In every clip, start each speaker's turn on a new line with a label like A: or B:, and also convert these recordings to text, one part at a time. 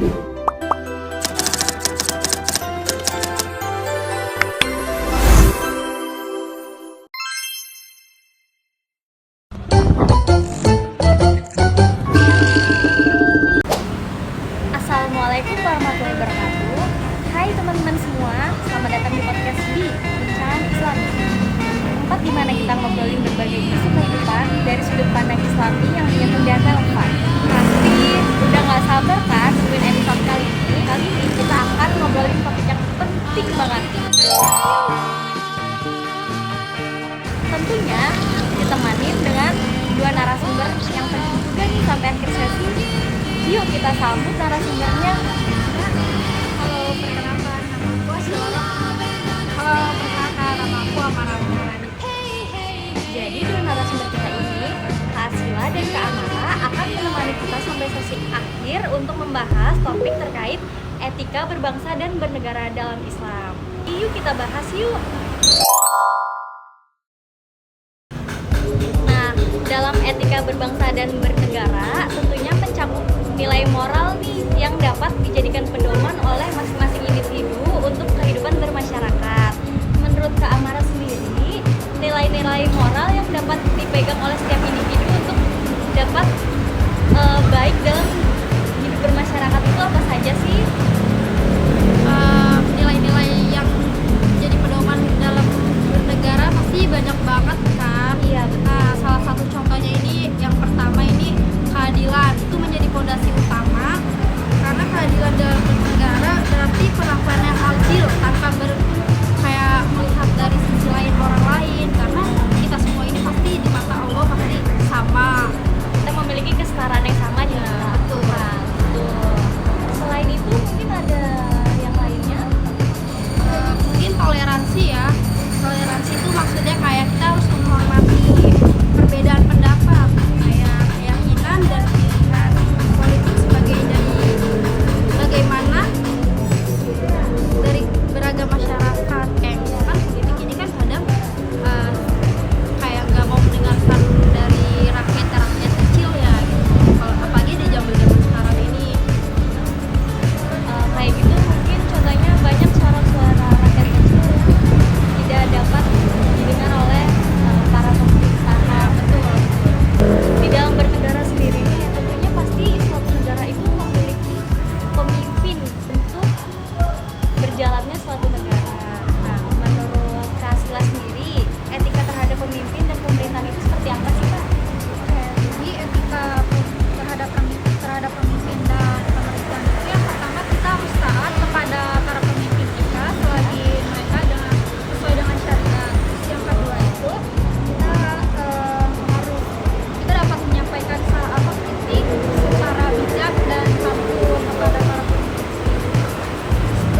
A: Assalamualaikum warahmatullahi wabarakatuh. Hai teman-teman semua, selamat datang di podcast di Bincang Islami, tempat di mana kita ngobrolin berbagai isu kehidupan dari sudut pandang Islami yang punya pendidikan relevan. Pasti udah gak sabar kan nungguin episode kali ini. Kali ini kita akan ngobrolin topik yang penting banget. Tentunya ditemanin dengan dua narasumber yang penting juga nih sampai akhir sesi. Yuk kita sambut narasumbernya.
B: Halo, perkenalkan nama aku Asyora. Halo, perkenalkan nama aku Amara.
A: Jadi dua narasumber kita ini, Kak Sila dan Kak Amara, akan menemani kita sampai sesi akhir untuk membahas topik terkait etika berbangsa dan bernegara dalam Islam. Yuk kita bahas yuk. Nah, dalam etika berbangsa dan bernegara tentunya mencakup nilai moral nih yang dapat dijadikan pedoman oleh masing-masing individu untuk kehidupan bermasyarakat. Menurut Kak Amara sendiri, nilai-nilai moral yang dapat dipegang oleh setiap individu untuk dapat baik dalam hidup bermasyarakat itu apa saja sih?
B: Nilai-nilai yang jadi pedoman dalam bernegara pasti banyak banget kan.
A: Iya, betul.
B: Nah, salah satu contohnya ini, yang pertama ini keadilan. Itu menjadi fondasi utama, karena keadilan dalam bernegara berarti perlakuan yang adil tanpa kayak melihat dari sisi lain orang lain, karena kita semua ini pasti di mata Allah pasti sama.
A: Kita memiliki kesetaraan yang sama di mata Tuhan. Betul. Selain itu mungkin ada yang lainnya?
B: Mungkin toleransi ya. Toleransi itu maksudnya kayak kita harus menghormati perbedaan pendapat, kayak keyakinan dan pilihan politik sebagai bagaimana dari beragam masyarakat. Kayak misalkan politik ini kan kadang kayak nggak mau mendengarkan dari rakyat kecil ya gitu. Kalau apalagi di zaman sekarang ini.
A: Kayak gitu mungkin contohnya banyak suara-suara rakyat kecil tidak dapat didengar oleh para pemerintahan. Betul. Di dalam bernegara sendiri tentunya pasti suatu negara itu memiliki pemimpin untuk berjalannya suatu negara. Nah, menurut Kak Sila sendiri, etika terhadap pemimpin dan pemerintahan itu seperti apa sih, Kak?
B: Jadi etika terhadap pemimpin dan pemerintahan itu yang pertama kita harus taat kepada para pemimpin kita selagi mereka sesuai dengan syariat. Terus yang kedua itu kita dapat menyampaikan kritik secara bijak dan santun kepada para pemimpin.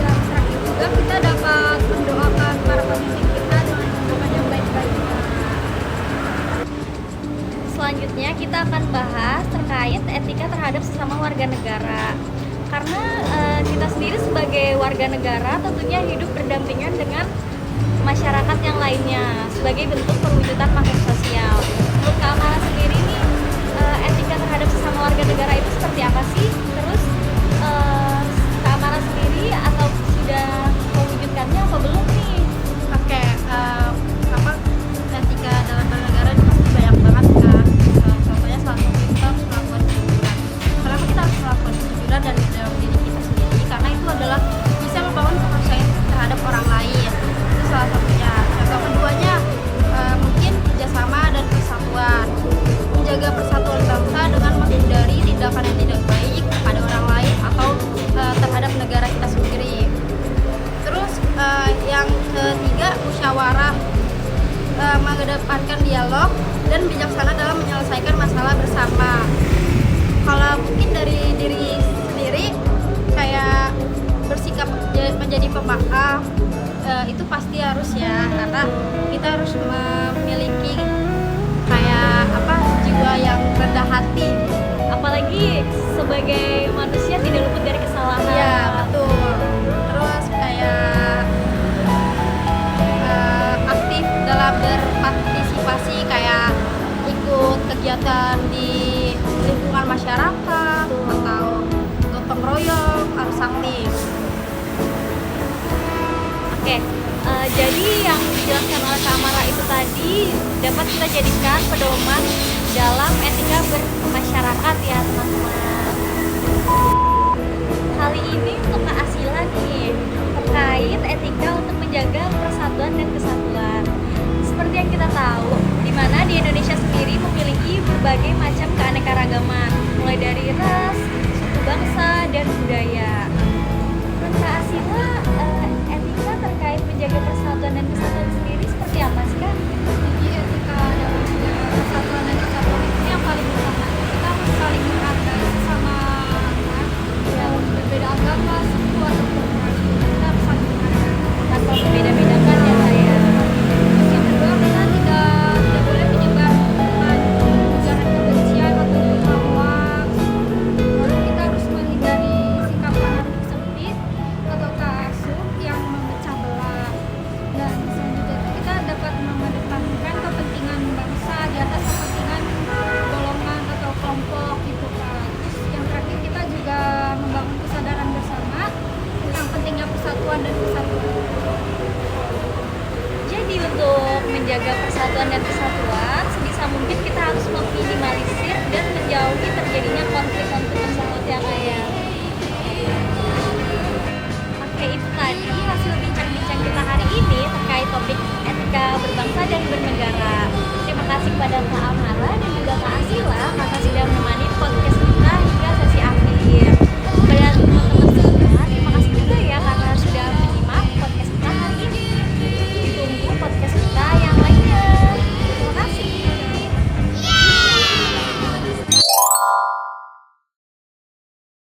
B: Yang terakhir juga kita dapat mendoakan para pemimpin kita dengan doa yang baik-baiknya.
A: Selanjutnya kita akan bahas terkait etika terhadap sesama warga negara. Karena kita sendiri sebagai warga negara tentunya hidup berdampingan dengan masyarakat yang lainnya sebagai bentuk perwujudan makhluk sosial. Menurut Kak Amara sendiri nih, etika terhadap sesama warga negara itu seperti apa sih? Terus Kak Amara sendiri atau sudah mewujudkannya apa belum nih?
B: Oke, etika dalam bernegara ini pasti banyak banget kan. Contohnya salah satu kita harus melakukan kejujuran. Kenapa kita harus melakukan kejujuran dan dalam diri kita sendiri? Karena itu adalah bisa membangun kepercayaan terhadap orang lain. Itu salah satunya. Contoh keduanya mungkin kerjasama dan persatuan. Menjaga persatuan bangsa dengan menghindari tindakan yang tidak baik pada orang lain atau terhadap negara kita sendiri. Terus yang ketiga, musyawarah, mengedepankan dialog dan bijaksana dalam menyelesaikan masalah bersama. Kalau mungkin dari diri sendiri kayak bersikap menjadi pemaaf, itu pasti harus ya, karena kita harus memiliki kayak jiwa yang rendah hati.
A: Apalagi sebagai manusia tidak luput dari kesalahan.
B: Iya, betul. Terus kayak aktif dalam berpartisipasi, kayak ikut kegiatan di lingkungan masyarakat atau gotong royong pasang lift.
A: Oke, jadi yang dijelaskan oleh Kak Amara itu tadi dapat kita jadikan pedoman dalam etika bermasyarakat ya teman-teman. Kali ini untuk Kak Asila nih, terkait etika untuk menjaga persatuan dan kesatuan. Seperti yang kita tahu, di mana di Indonesia sendiri memiliki berbagai macam keanekaragaman, mulai dari ras, suku bangsa, dan budaya. Menurut Kak Asila, etika terkait menjaga persatuan dan kesatuan sendiri seperti apa sih Kak?
B: Jadi etika dalam menjaga persatuan dan kesatuan itu yang paling utama kita harus saling